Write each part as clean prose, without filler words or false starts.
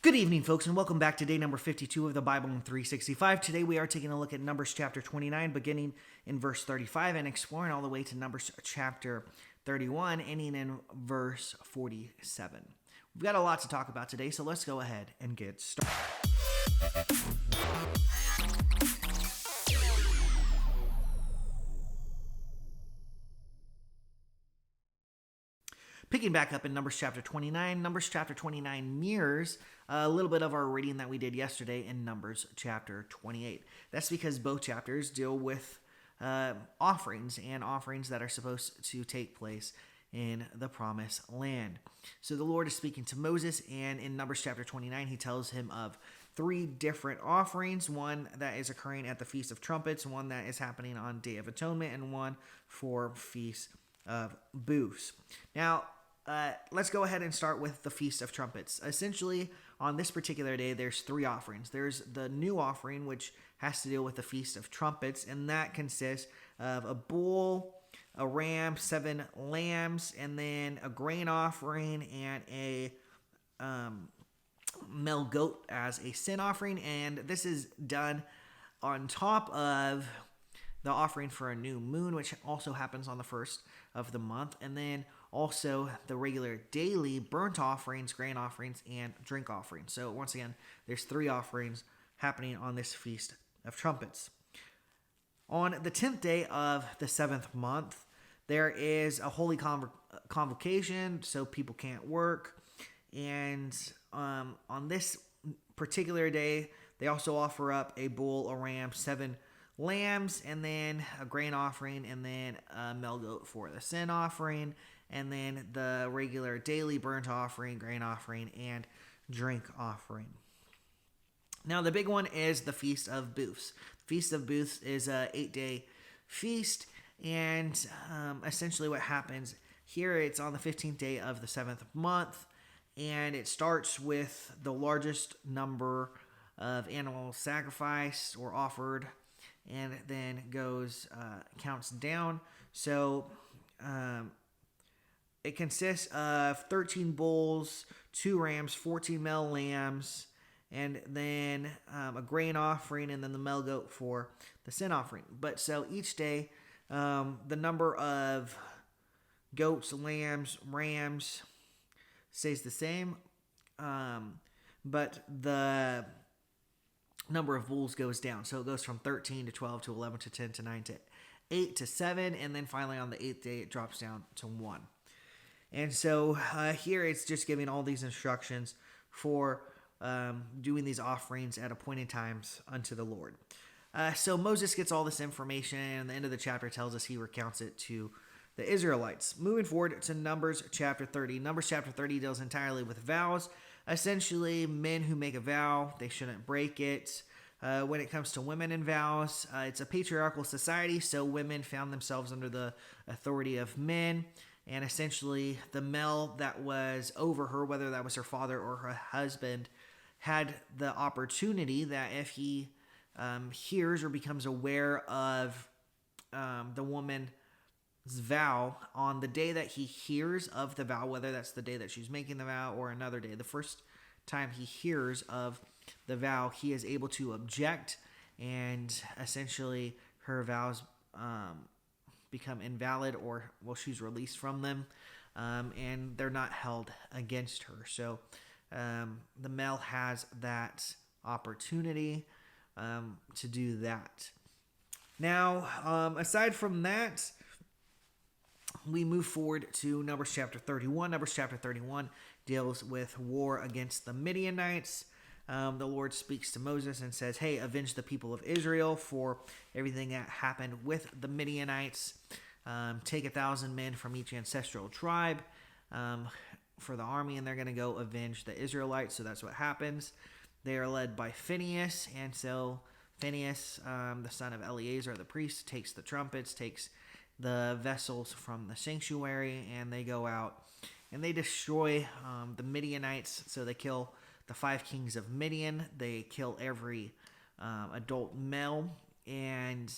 Good evening, folks, and welcome back to day number 52 of the Bible in 365. Today we are taking a look at Numbers chapter 29, beginning in verse 35 and exploring all the way to Numbers chapter 31, ending in verse 47. We've got a lot to talk about today, so let's go ahead and get started. Picking back up in Numbers chapter 29, Numbers chapter 29 mirrors a little bit of our reading that we did yesterday in Numbers chapter 28. That's because both chapters deal with offerings and offerings that are supposed to take place in the promised land. So the Lord is speaking to Moses, and in Numbers chapter 29, he tells him of three different offerings, one that is occurring at the Feast of Trumpets, one that is happening on Day of Atonement, and one for Feast of Booths. Now, let's go ahead and start with the Feast of Trumpets. Essentially, on this particular day, there's three offerings. There's the new offering, which has to deal with the Feast of Trumpets, and that consists of a bull, a ram, 7 lambs, and then a grain offering and a male goat as a sin offering. And this is done on top of the offering for a new moon, which also happens on the first of the month, and then also the regular daily burnt offerings, grain offerings, and drink offerings. So once again, there's three offerings happening on this Feast of Trumpets. On the 10th day of the 7th month, there is a holy convocation, so people can't work. And on this particular day, they also offer up a bull, a ram, 7 lambs, and then a grain offering, and then a male goat for the sin offering, and then the regular daily burnt offering, grain offering, and drink offering. Now, the big one is the Feast of Booths. Feast of Booths is a 8-day feast, and essentially what happens here, it's on the 15th day of the 7th month, and it starts with the largest number of animals sacrificed or offered, and then counts down. So it consists of 13 bulls, 2 rams, 14 male lambs, and then a grain offering, and then the male goat for the sin offering. But so each day, the number of goats, lambs, rams stays the same, but the number of bulls goes down. So it goes from 13 to 12 to 11 to 10 to 9 to 8 to 7, and then finally on the 8th day it drops down to 1. And so here it's just giving all these instructions for doing these offerings at appointed times unto the Lord. So Moses gets all this information, and the end of the chapter tells us he recounts it to the Israelites. Moving forward to Numbers chapter 30. Numbers chapter 30 deals entirely with vows. Essentially, men who make a vow, they shouldn't break it. When it comes to women and vows, it's a patriarchal society, so women found themselves under the authority of men. And essentially, the male that was over her, whether that was her father or her husband, had the opportunity that if he hears or becomes aware of the woman's vow, on the day that he hears of the vow, whether that's the day that she's making the vow or another day, the first time he hears of the vow, he is able to object, and essentially her vows become invalid, or she's released from them, and they're not held against her. So the male has that opportunity to do that. Now, aside from that, we move forward to Numbers chapter 31. Numbers chapter 31 deals with war against the Midianites. The Lord speaks to Moses and says, hey, avenge the people of Israel for everything that happened with the Midianites. Take 1,000 men from each ancestral tribe for the army, and they're going to go avenge the Israelites. So that's what happens. They are led by Phinehas, and so Phinehas, the son of Eleazar, the priest, takes the trumpets, takes the vessels from the sanctuary, and they go out and they destroy the Midianites. So they kill the 5 kings of Midian. They kill every adult male, and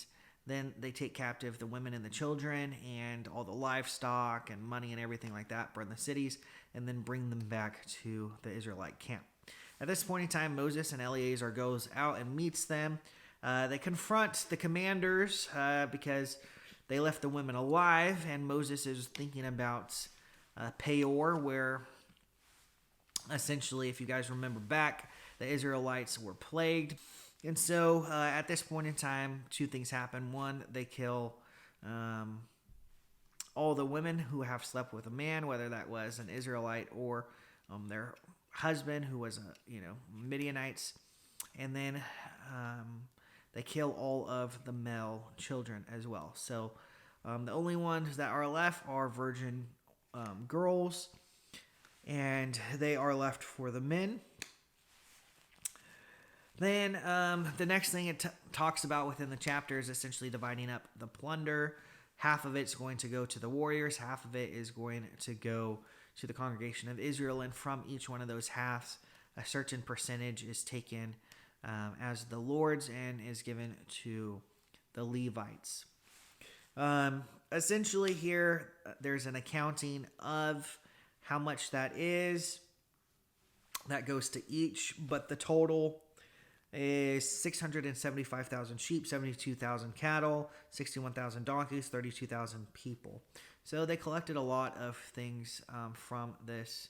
then they take captive the women and the children and all the livestock and money and everything like that, burn the cities, and then bring them back to the Israelite camp. At this point in time, Moses and Eleazar goes out and meets them. They confront the commanders because they left the women alive, and Moses is thinking about Peor, where essentially, if you guys remember back, the Israelites were plagued. And so at this point in time, two things happen. One, they kill all the women who have slept with a man, whether that was an Israelite or their husband, who was Midianites. And then they kill all of the male children as well. So the only ones that are left are virgin girls, and they are left for the men. Then the next thing it talks about within the chapter is essentially dividing up the plunder. Half of it's going to go to the warriors, half of it is going to go to the congregation of Israel, and from each one of those halves, a certain percentage is taken as the Lord's and is given to the Levites. Essentially here, there's an accounting of how much that is. That goes to each, but the total is 675,000 sheep, 72,000 cattle, 61,000 donkeys, 32,000 people. So they collected a lot of things from this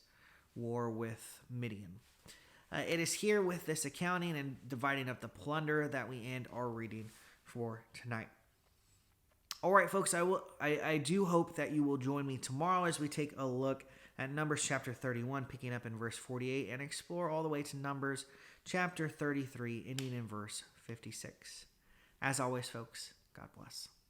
war with Midian. It is here with this accounting and dividing up the plunder that we end our reading for tonight. All right, folks, I do hope that you will join me tomorrow as we take a look at Numbers chapter 31, picking up in verse 48, and explore all the way to Numbers chapter 33, ending in verse 56. As always, folks, God bless.